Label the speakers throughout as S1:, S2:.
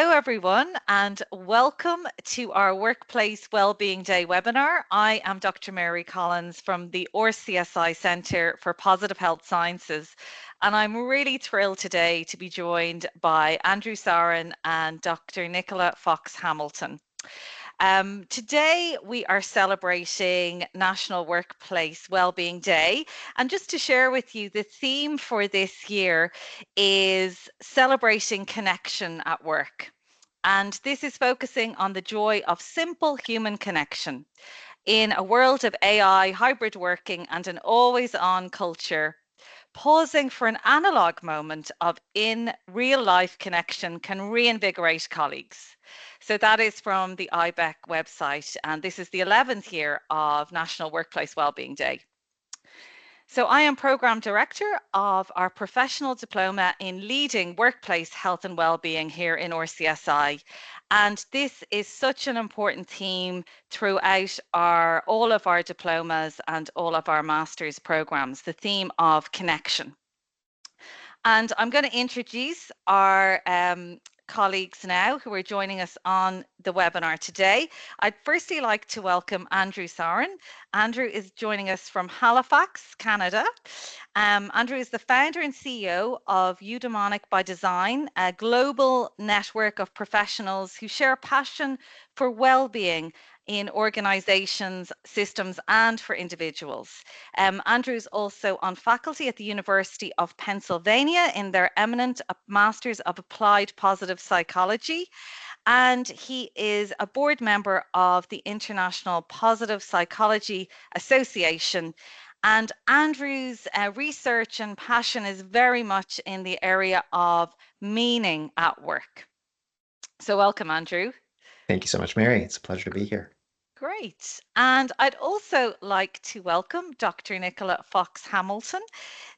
S1: Hello, everyone, and welcome to our Workplace Wellbeing Day webinar. I am Dr. Mary Collins from the RCSI Centre for Positive Health Sciences, and I'm really thrilled today to be joined by Andrew Soren and Dr. Nicola Fox Hamilton. Today we are celebrating National Workplace Wellbeing Day, and just to share with you, the theme for this year is celebrating connection at work. And this is focusing on the joy of simple human connection. In a world of AI, hybrid working, and an always-on culture, pausing for an analog moment of in real life connection can reinvigorate colleagues. So that is from the IBEC website, and this is the 11th year of National Workplace Wellbeing Day. So I am Programme Director of our Professional Diploma in Leading Workplace Health and Wellbeing here in RCSI. And this is such an important theme throughout all of our diplomas and all of our master's programs, the theme of connection. And I'm going to introduce our colleagues now who are joining us on the webinar today. I'd firstly like to welcome Andrew Soren. Andrew is joining us from Halifax, Canada. Andrew is the founder and CEO of Eudaimonic by Design, a global network of professionals who share a passion for well-being in organizations, systems, and for individuals. Andrew is also on faculty at the University of Pennsylvania in their eminent Masters of Applied Positive Psychology, and he is a board member of the International Positive Psychology Association. And Andrew's research and passion is very much in the area of meaning at work. So welcome, Andrew.
S2: Thank you so much, Mary. It's a pleasure to be here.
S1: Great. And I'd also like to welcome Dr. Nicola Fox Hamilton.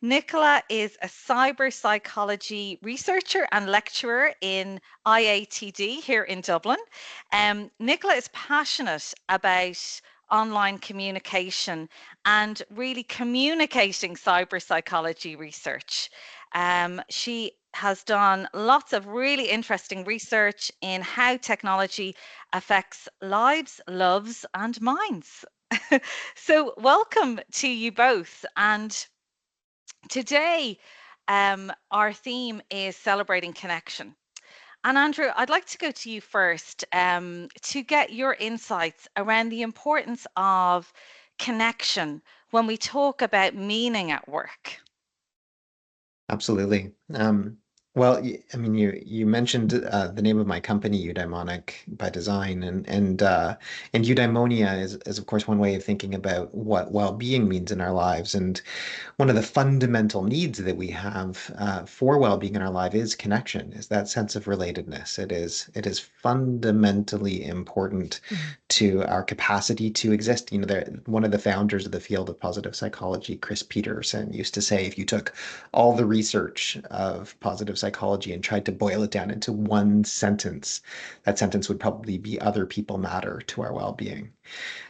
S1: Nicola is a cyberpsychology researcher and lecturer in IADT here in Dublin. Nicola is passionate about online communication and really communicating cyberpsychology research. She has done lots of really interesting research in how technology affects lives, loves, and minds. So welcome to you both. And today, our theme is celebrating connection. And Andrew, I'd like to go to you first to get your insights around the importance of connection when we talk about meaning at work.
S2: Absolutely. Well, I mean, you mentioned the name of my company, Eudaimonic by Design, and eudaimonia is of course one way of thinking about what well-being means in our lives. And one of the fundamental needs that we have for well-being in our life is connection, is that sense of relatedness. It is fundamentally important to our capacity to exist. You know, one of the founders of the field of positive psychology, Chris Peterson, used to say, if you took all the research of positive psychology and tried to boil it down into one sentence, that sentence would probably be other people matter to our well-being.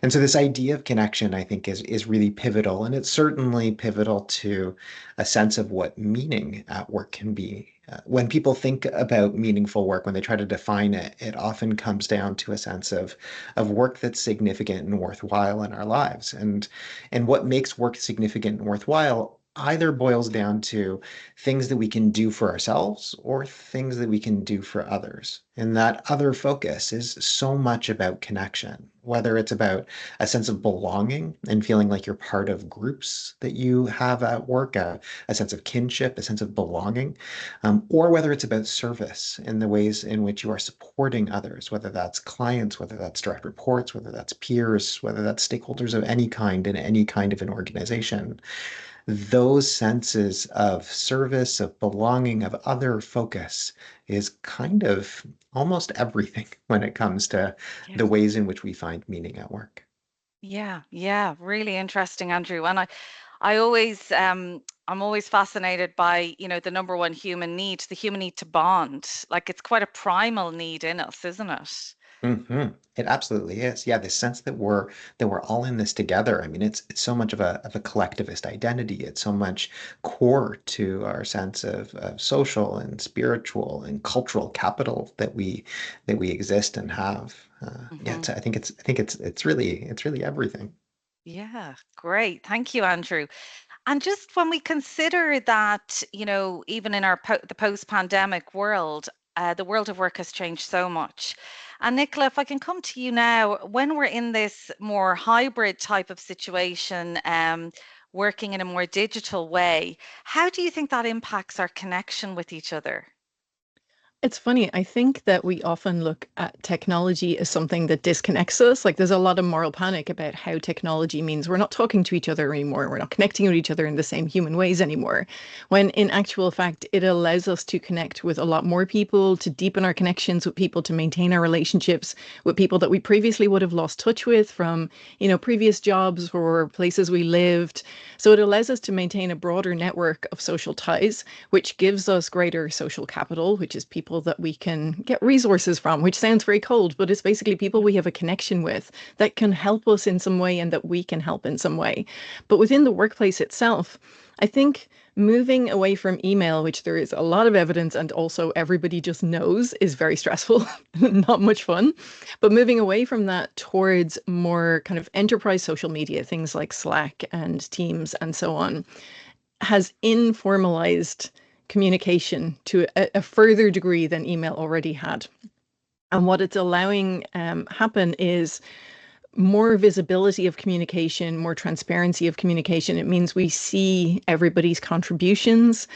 S2: And so this idea of connection, I think, is really pivotal, and it's certainly pivotal to a sense of what meaning at work can be. When people think about meaningful work, when they try to define it, it often comes down to a sense of work that's significant and worthwhile in our lives. And what makes work significant and worthwhile either boils down to things that we can do for ourselves or things that we can do for others. And that other focus is so much about connection, whether it's about a sense of belonging and feeling like you're part of groups that you have at work, a sense of kinship, a sense of belonging, or whether it's about service in the ways in which you are supporting others, whether that's clients, whether that's direct reports, whether that's peers, whether that's stakeholders of any kind in any kind of an organization. Those senses of service, of belonging, of other focus is kind of almost everything when it comes to the ways in which we find meaning at work.
S1: Yeah, really interesting, Andrew. And I always I'm always fascinated by, you know, the number one human need, the human need to bond. Like it's quite a primal need in us, isn't it?
S2: It absolutely is. Yeah, this sense that we're all in this together. I mean, it's so much of a collectivist identity. It's so much core to our sense of social and spiritual and cultural capital that we exist and have. Yeah,
S1: Hmm.
S2: I think it's really everything.
S1: Yeah, great. Thank you, Andrew. And just when we consider that, even in the post-pandemic world, the world of work has changed so much. And Nicola, if I can come to you now, when we're in this more hybrid type of situation, working in a more digital way, how do you think that impacts our connection with each other?
S3: It's funny. I think that we often look at technology as something that disconnects us. Like there's a lot of moral panic about how technology means we're not talking to each other anymore. We're not connecting with each other in the same human ways anymore. When in actual fact, it allows us to connect with a lot more people, to deepen our connections with people, to maintain our relationships with people that we previously would have lost touch with from, previous jobs or places we lived. So it allows us to maintain a broader network of social ties, which gives us greater social capital, which is people that we can get resources from, which sounds very cold, but it's basically people we have a connection with that can help us in some way and that we can help in some way. But within the workplace itself, I think moving away from email, which there is a lot of evidence and also everybody just knows is very stressful, not much fun, but moving away from that towards more kind of enterprise social media, things like Slack and Teams and so on, has informalized communication to a further degree than email already had. And what it's allowing happen is more visibility of communication, more transparency of communication. It means we see everybody's contributions.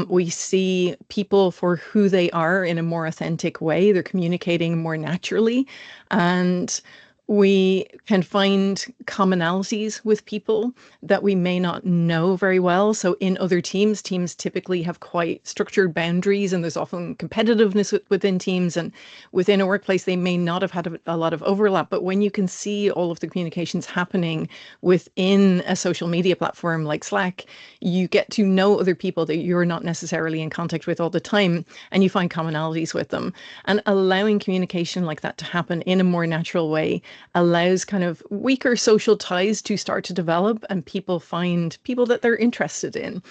S3: We see people for who they are in a more authentic way. They're communicating more naturally. And we can find commonalities with people that we may not know very well. So in other teams, teams typically have quite structured boundaries and there's often competitiveness within teams. And within a workplace, they may not have had a lot of overlap. But when you can see all of the communications happening within a social media platform like Slack, you get to know other people that you're not necessarily in contact with all the time, and you find commonalities with them. And allowing communication like that to happen in a more natural way allows kind of weaker social ties to start to develop and people find people that they're interested in.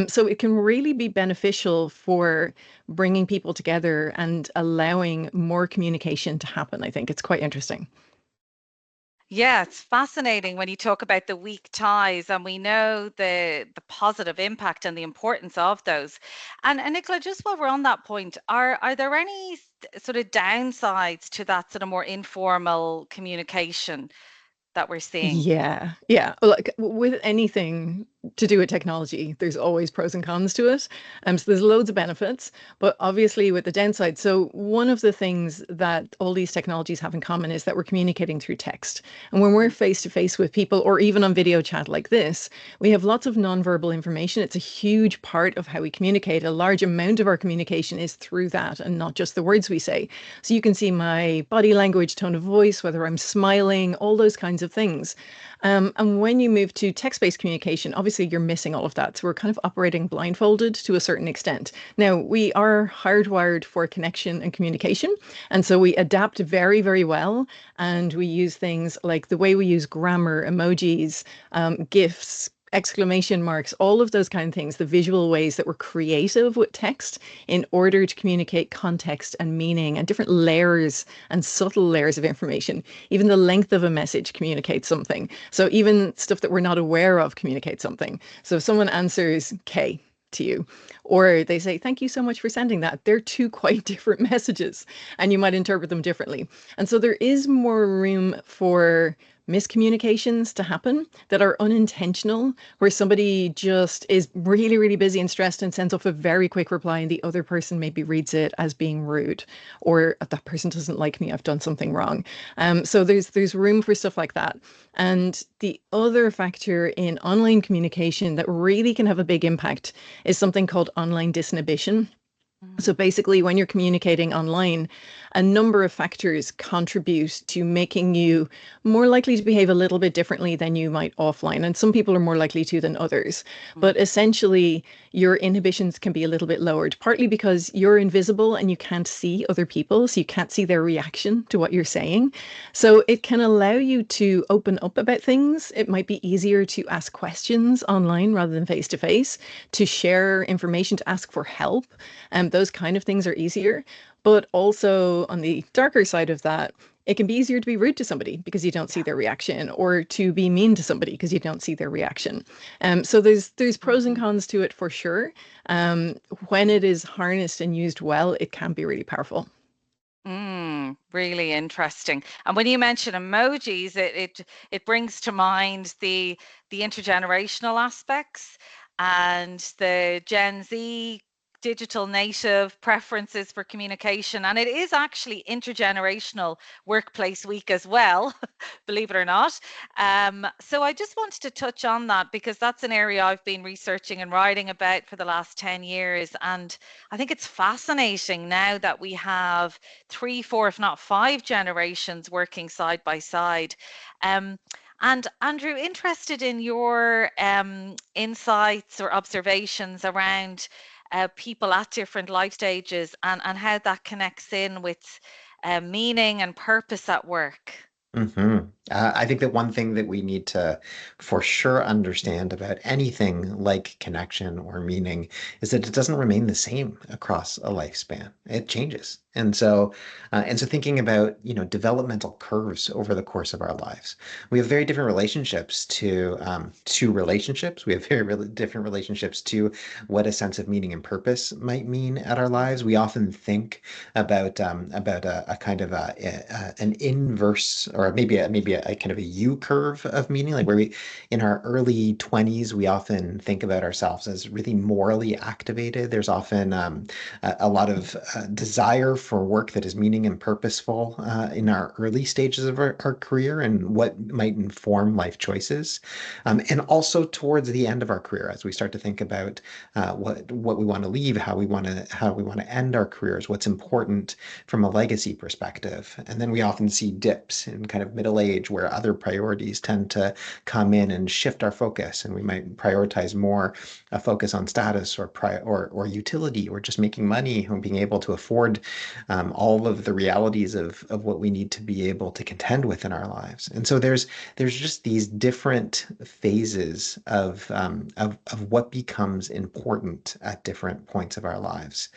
S3: So it can really be beneficial for bringing people together and allowing more communication to happen. I think it's quite interesting.
S1: Yeah, it's fascinating when you talk about the weak ties, and we know the positive impact and the importance of those. And Nicola, just while we're on that point, are there any sort of downsides to that sort of more informal communication that we're seeing?
S3: Yeah, yeah. Like with anything to do with technology, there's always pros and cons to it. So there's loads of benefits, but obviously with the downside. So one of the things that all these technologies have in common is that we're communicating through text. And when we're face to face with people, or even on video chat like this, we have lots of nonverbal information. It's a huge part of how we communicate. A large amount of our communication is through that and not just the words we say. So you can see my body language, tone of voice, whether I'm smiling, all those kinds of things. And when you move to text-based communication, obviously you're missing all of that. So we're kind of operating blindfolded to a certain extent. Now, we are hardwired for connection and communication. And so we adapt very, very well. And we use things like the way we use grammar, emojis, GIFs, exclamation marks, all of those kind of things, the visual ways that we're creative with text in order to communicate context and meaning and different layers and subtle layers of information. Even the length of a message communicates something. So even stuff that we're not aware of communicates something. So if someone answers K to you, or they say, thank you so much for sending that, they're two quite different messages and you might interpret them differently. And so there is more room for miscommunications to happen that are unintentional, where somebody just is really, really busy and stressed and sends off a very quick reply, and the other person maybe reads it as being rude, or that person doesn't like me, I've done something wrong. So there's room for stuff like that. And the other factor in online communication that really can have a big impact is something called online disinhibition. So basically, when you're communicating online, a number of factors contribute to making you more likely to behave a little bit differently than you might offline. And some people are more likely to than others. But essentially, your inhibitions can be a little bit lowered, partly because you're invisible and you can't see other people. So you can't see their reaction to what you're saying. So it can allow you to open up about things. It might be easier to ask questions online rather than face to face, to share information, to ask for help. Those kind of things are easier. But also on the darker side of that, it can be easier to be rude to somebody because you don't see their reaction, or to be mean to somebody because you don't see their reaction. So there's pros and cons to it for sure. When it is harnessed and used well, it can be really powerful.
S1: Really interesting. And when you mention emojis, it brings to mind the intergenerational aspects and the Gen Z digital native preferences for communication. And it is actually Intergenerational Workplace Week as well, believe it or not. So I just wanted to touch on that because that's an area I've been researching and writing about for the last 10 years. And I think it's fascinating now that we have 3, 4, if not 5 generations working side by side. And Andrew, interested in your insights or observations around people at different life stages and how that connects in with meaning and purpose at work.
S2: I think that one thing that we need to for sure understand about anything like connection or meaning is that it doesn't remain the same across a lifespan. It changes. And so thinking about, developmental curves over the course of our lives, we have very different relationships to relationships. We have different relationships to what a sense of meaning and purpose might mean at our lives. We often think about a kind of an inverse, or maybe a kind of a U curve of meaning, like where we in our early 20s we often think about ourselves as really morally activated. There's often a lot of desire for work that is meaning and purposeful in our early stages of our career and what might inform life choices, and also towards the end of our career as we start to think about what we want to leave, how we want to end our careers, what's important from a legacy perspective. And then we often see dips in kind of middle age where other priorities tend to come in and shift our focus, and we might prioritize more a focus on status or utility, or just making money and being able to afford all of the realities of what we need to be able to contend with in our lives. And so there's just these different phases of what becomes important at different points of our lives.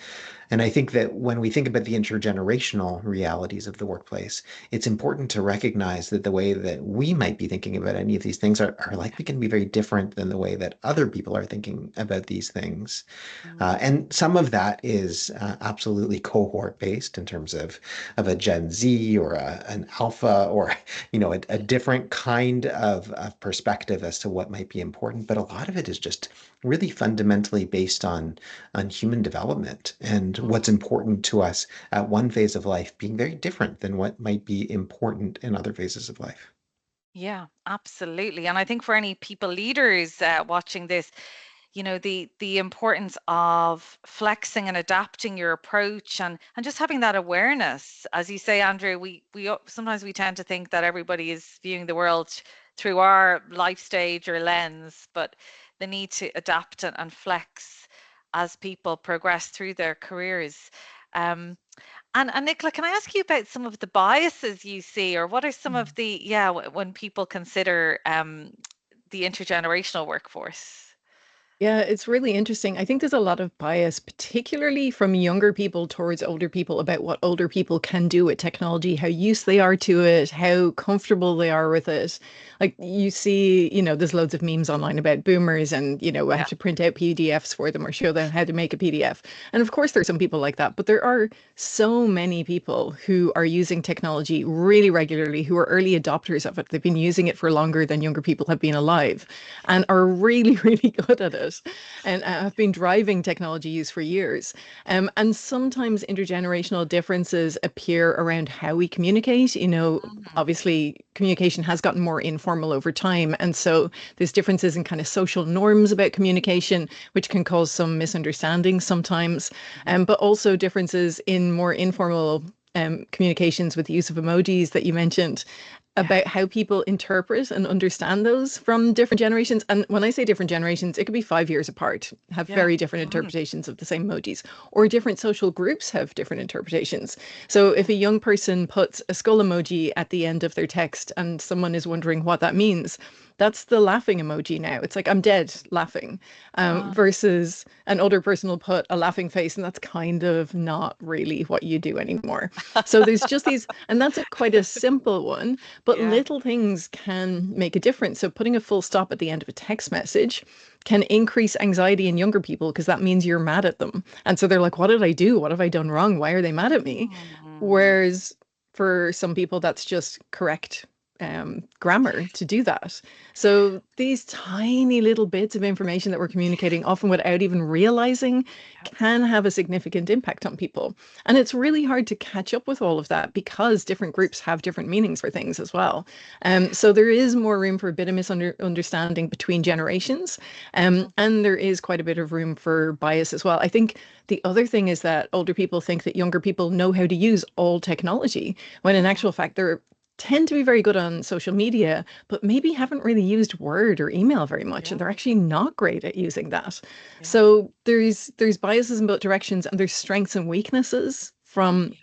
S2: And I think that when we think about the intergenerational realities of the workplace, it's important to recognize that the way that we might be thinking about any of these things are likely going to be very different than the way that other people are thinking about these things. And some of that is absolutely cohort based in terms of a Gen Z or an alpha, or a different kind of perspective as to what might be important. But a lot of it is just really fundamentally based on human development and what's important to us at one phase of life being very different than what might be important in other phases of life.
S1: Yeah, absolutely. And I think for any people leaders watching this, the importance of flexing and adapting your approach and just having that awareness. As you say, Andrew, sometimes we tend to think that everybody is viewing the world through our life stage or lens, but the need to adapt and flex as people progress through their careers. And Nicola, can I ask you about some of the biases you see, or what are some of when people consider the intergenerational workforce?
S3: Yeah, it's really interesting. I think there's a lot of bias, particularly from younger people towards older people, about what older people can do with technology, how used they are to it, how comfortable they are with it. Like you see, there's loads of memes online about boomers and, I have to print out PDFs for them or show them how to make a PDF. And of course, there's some people like that, but there are so many people who are using technology really regularly, who are early adopters of it. They've been using it for longer than younger people have been alive and are really, really good at it. it, and I've been driving technology use for years. And sometimes intergenerational differences appear around how we communicate. Obviously, communication has gotten more informal over time. And so there's differences in kind of social norms about communication, which can cause some misunderstandings sometimes, but also differences in more informal communications with the use of emojis that you mentioned, about how people interpret and understand those from different generations. And when I say different generations, it could be 5 years apart, have very different interpretations of the same emojis, or different social groups have different interpretations. So if a young person puts a skull emoji at the end of their text and someone is wondering what that means, that's the laughing emoji now. It's like, I'm dead laughing, versus an older person will put a laughing face, and that's kind of not really what you do anymore. So there's just these, and that's quite a simple one, but little things can make a difference. So putting a full stop at the end of a text message can increase anxiety in younger people, because that means you're mad at them. And so they're like, what did I do? What have I done wrong? Why are they mad at me? Whereas for some people, that's just correct grammar to do that. So these tiny little bits of information that we're communicating, often without even realizing, can have a significant impact on people. And it's really hard to catch up with all of that, because different groups have different meanings for things as well. So there is more room for a bit of misunderstanding between generations. And there is quite a bit of room for bias as well. I think the other thing is that older people think that younger people know how to use all technology, when in actual fact, they're tend to be very good on social media, but maybe haven't really used Word or email very much, and they're actually not great at using that. So there's biases in both directions, and there's strengths and weaknesses from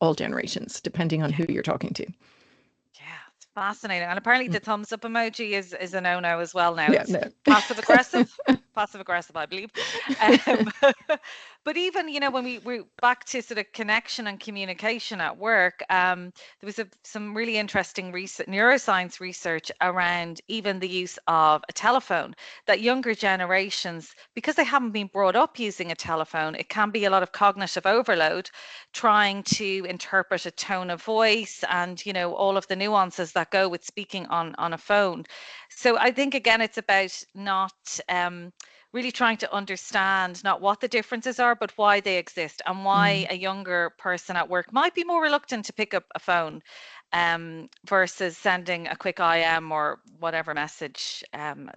S3: all generations, depending on who you're talking to.
S1: Yeah, it's fascinating. And apparently the thumbs up emoji is a no-no as well now.
S3: Yeah,
S1: It's
S3: no.
S1: passive aggressive, I believe. But even, when we're back to sort of connection and communication at work, there was some really interesting neuroscience research around even the use of a telephone, that younger generations, because they haven't been brought up using a telephone, it can be a lot of cognitive overload trying to interpret a tone of voice and, all of the nuances that go with speaking on a phone. So I think, again, it's about not really trying to understand not what the differences are, but why they exist, and why a younger person at work might be more reluctant to pick up a phone versus sending a quick IM or whatever message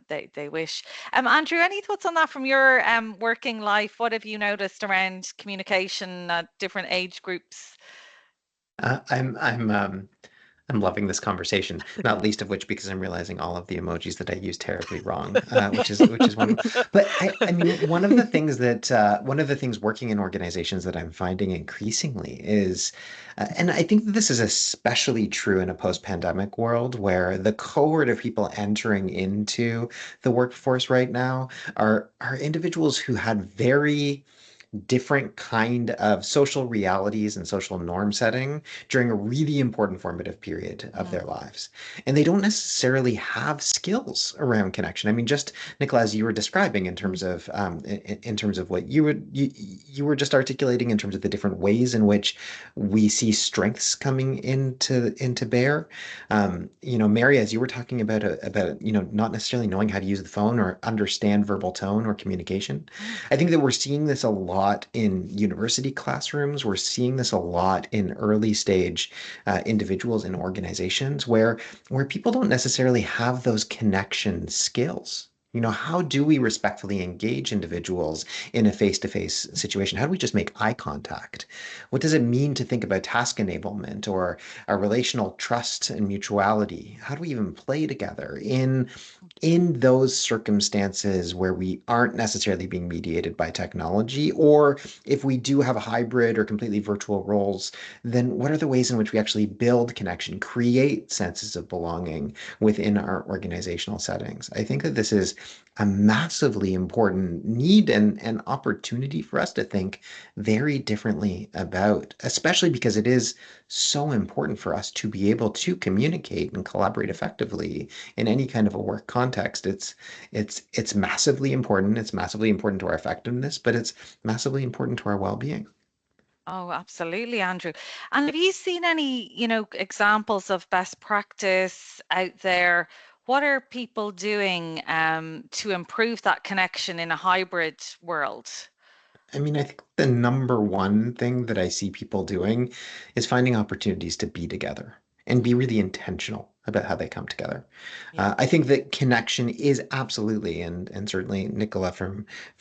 S1: they wish. Andrew, any thoughts on that from your working life? What have you noticed around communication at different age groups?
S2: I'm loving this conversation, not least of which because I'm realizing all of the emojis that I use terribly wrong, which is one. But I mean, one of the things working in organizations that I'm finding increasingly is, and I think that this is especially true in a post-pandemic world, where the cohort of people entering into the workforce right now are individuals who had very different kind of social realities and social norm setting during a really important formative period of their lives. And they don't necessarily have skills around connection. I mean, just Nicola, as you were describing in terms of what you were just articulating in terms of the different ways in which we see strengths coming into bear. Mary, as you were talking about not necessarily knowing how to use the phone or understand verbal tone or communication. I think that we're seeing this a lot in university classrooms. We're seeing this a lot in early stage individuals in organizations where people don't necessarily have those connection skills. How do we respectfully engage individuals in a face-to-face situation? How do we just make eye contact? What does it mean to think about task enablement or a relational trust and mutuality? How do we even play together in those circumstances where we aren't necessarily being mediated by technology? Or if we do have a hybrid or completely virtual roles, then what are the ways in which we actually build connection, create senses of belonging within our organizational settings? I think that this is a massively important need and opportunity for us to think very differently about, especially because it is so important for us to be able to communicate and collaborate effectively in any kind of a work context. It's massively important. It's massively important to our effectiveness, but it's massively important to our well-being.
S1: Oh, absolutely, Andrew. And have you seen any, examples of best practice out there what are people doing to improve that connection in a hybrid world?
S2: I mean, I think the number one thing that I see people doing is finding opportunities to be together and be really intentional about how they come together.
S1: Yeah.
S2: I think that connection is absolutely, and certainly Nicola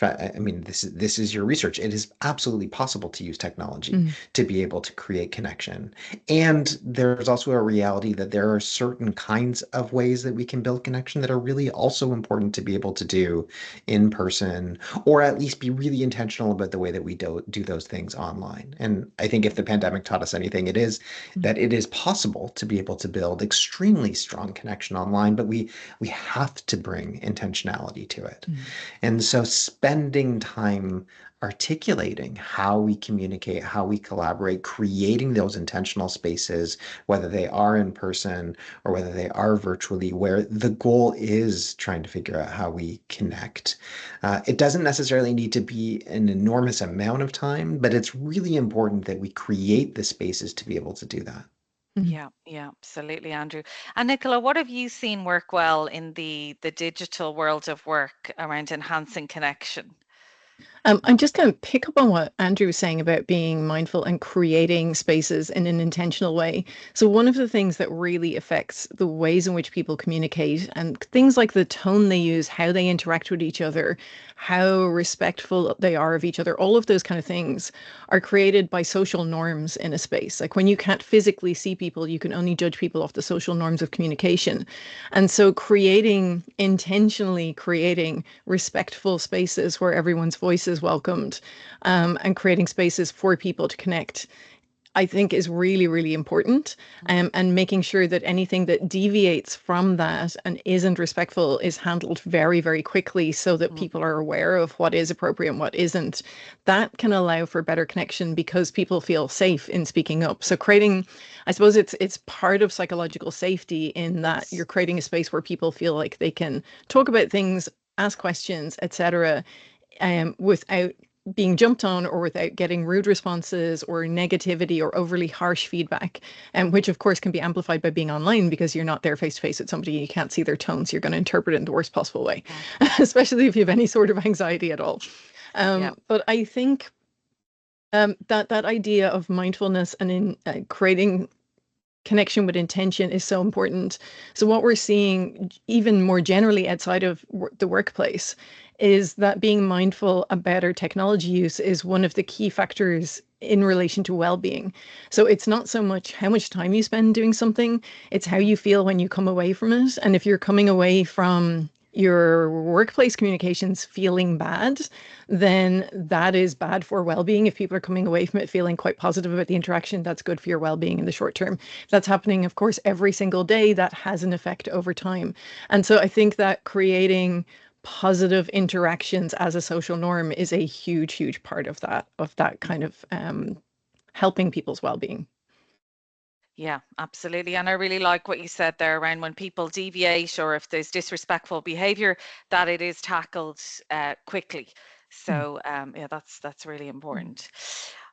S2: I mean, this is your research. It is absolutely possible to use technology to be able to create connection. And there's also a reality that there are certain kinds of ways that we can build connection that are really also important to be able to do in person, or at least be really intentional about the way that we do those things online. And I think if the pandemic taught us anything, it is that it is possible to be able to build extremely strong connection online, but we have to bring intentionality to it. And so spending time articulating how we communicate, how we collaborate, creating those intentional spaces, whether they are in person or whether they are virtually, where the goal is trying to figure out how we connect. It doesn't necessarily need to be an enormous amount of time, but it's really important that we create the spaces to be able to do that.
S1: Yeah, absolutely, Andrew. And Nicola, what have you seen work well in the digital world of work around enhancing connection?
S3: I'm just going to pick up on what Andrew was saying about being mindful and creating spaces in an intentional way. So one of the things that really affects the ways in which people communicate and things like the tone they use, how they interact with each other, how respectful they are of each other, all of those kind of things are created by social norms in a space. Like when you can't physically see people, you can only judge people off the social norms of communication. And so intentionally creating respectful spaces where everyone's voice is welcomed, and creating spaces for people to connect, I think is really, really important. And making sure that anything that deviates from that and isn't respectful is handled very, very quickly so that people are aware of what is appropriate and what isn't. That can allow for better connection because people feel safe in speaking up. So creating, I suppose it's part of psychological safety in that you're creating a space where people feel like they can talk about things, ask questions, etc., without being jumped on or without getting rude responses or negativity or overly harsh feedback, and which of course can be amplified by being online because you're not there face to face with somebody, you can't see their tones, you're going to interpret it in the worst possible way, especially if you have any sort of anxiety at all. But I think that idea of mindfulness and in creating connection with intention is so important. So what we're seeing even more generally outside of the workplace is that being mindful about our technology use is one of the key factors in relation to well-being. So it's not so much how much time you spend doing something, it's how you feel when you come away from it. And if you're coming away from your workplace communications feeling bad, then that is bad for well-being. If people are coming away from it feeling quite positive about the interaction, that's good for your well-being in the short term. If that's happening, of course, every single day, that has an effect over time. And so I think that creating positive interactions as a social norm is a huge, huge part of that kind of helping people's well-being.
S1: Yeah, absolutely. And I really like what you said there around when people deviate or if there's disrespectful behavior, that it is tackled quickly. So yeah, that's really important.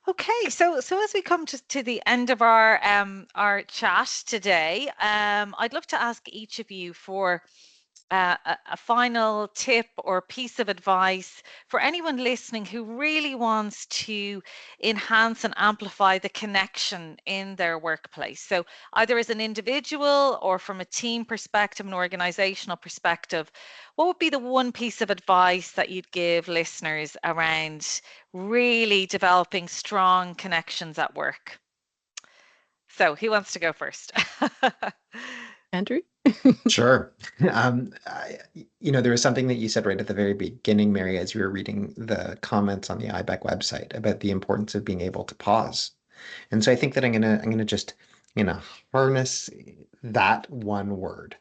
S1: Okay, so as we come to the end of our chat today, I'd love to ask each of you for a final tip or piece of advice for anyone listening who really wants to enhance and amplify the connection in their workplace. So either as an individual or from a team perspective, an organizational perspective, what would be the one piece of advice that you'd give listeners around really developing strong connections at work? So who wants to go first?
S3: Andrew?
S2: Sure. There was something that you said right at the very beginning, Mary, as you were reading the comments on the IBEC website about the importance of being able to pause. And so I think that I'm gonna just, harness that one word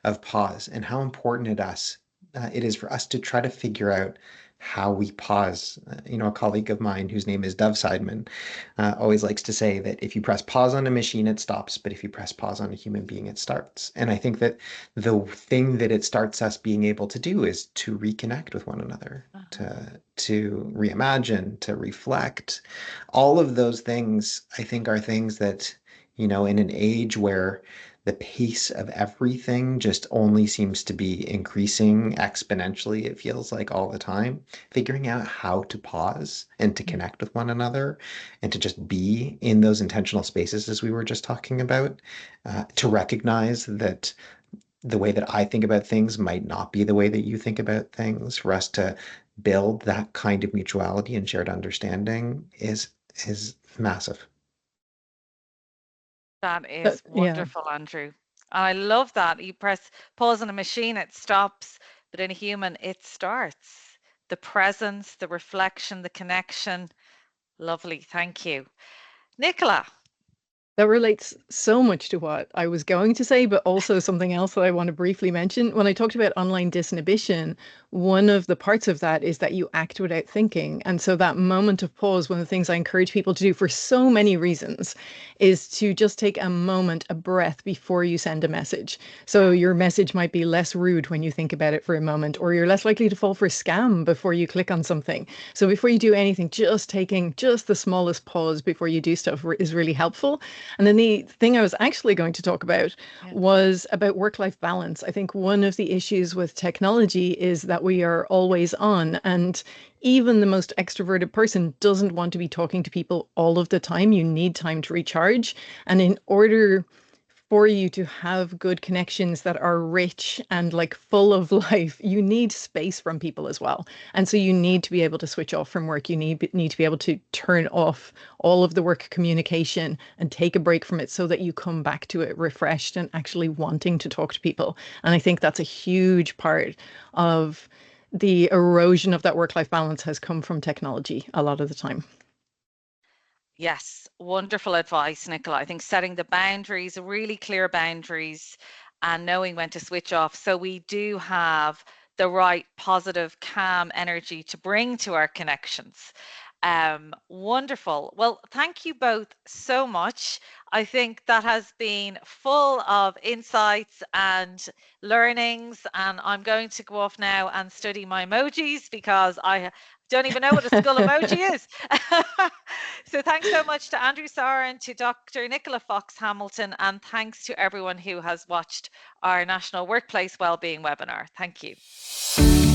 S2: of pause and how important it is for us to try to figure out how we pause. A colleague of mine whose name is Dove Seidman always likes to say that if you press pause on a machine, it stops, but if you press pause on a human being, it starts. And I think that the thing that it starts us being able to do is to reconnect with one another, to reimagine, to reflect. All of those things, I think, are things that, in an age where the pace of everything just only seems to be increasing exponentially, it feels like all the time. Figuring out how to pause and to connect with one another and to just be in those intentional spaces, as we were just talking about, to recognize that the way that I think about things might not be the way that you think about things, for us to build that kind of mutuality and shared understanding is massive.
S1: That is
S3: Yeah.
S1: wonderful, Andrew. And I love that. You press pause on a machine, it stops, but in a human, it starts. The presence, the reflection, the connection. Lovely. Thank you. Nicola.
S3: That relates so much to what I was going to say, but also something else that I want to briefly mention. When I talked about online disinhibition, one of the parts of that is that you act without thinking. And so that moment of pause, one of the things I encourage people to do for so many reasons is to just take a moment, a breath before you send a message. So your message might be less rude when you think about it for a moment, or you're less likely to fall for a scam before you click on something. So before you do anything, just taking just the smallest pause before you do stuff is really helpful. And then the thing I was actually going to talk about was about work-life balance. I think one of the issues with technology is that we are always on, and even the most extroverted person doesn't want to be talking to people all of the time. You need time to recharge. And in order for you to have good connections that are rich and like full of life, you need space from people as well. And so you need to be able to switch off from work. You need to be able to turn off all of the work communication and take a break from it so that you come back to it refreshed and actually wanting to talk to people. And I think that's a huge part of the erosion of that work-life balance has come from technology a lot of the time.
S1: Yes, wonderful advice, Nicola. I think setting the boundaries, really clear boundaries, and knowing when to switch off. So we do have the right positive, calm energy to bring to our connections. Wonderful. Well, thank you both so much. I think that has been full of insights and learnings, and I'm going to go off now and study my emojis because I don't even know what a skull emoji is. So thanks so much to Andrew Soren, to Dr. Nicola Fox Hamilton, and thanks to everyone who has watched our National Workplace Wellbeing webinar. Thank you.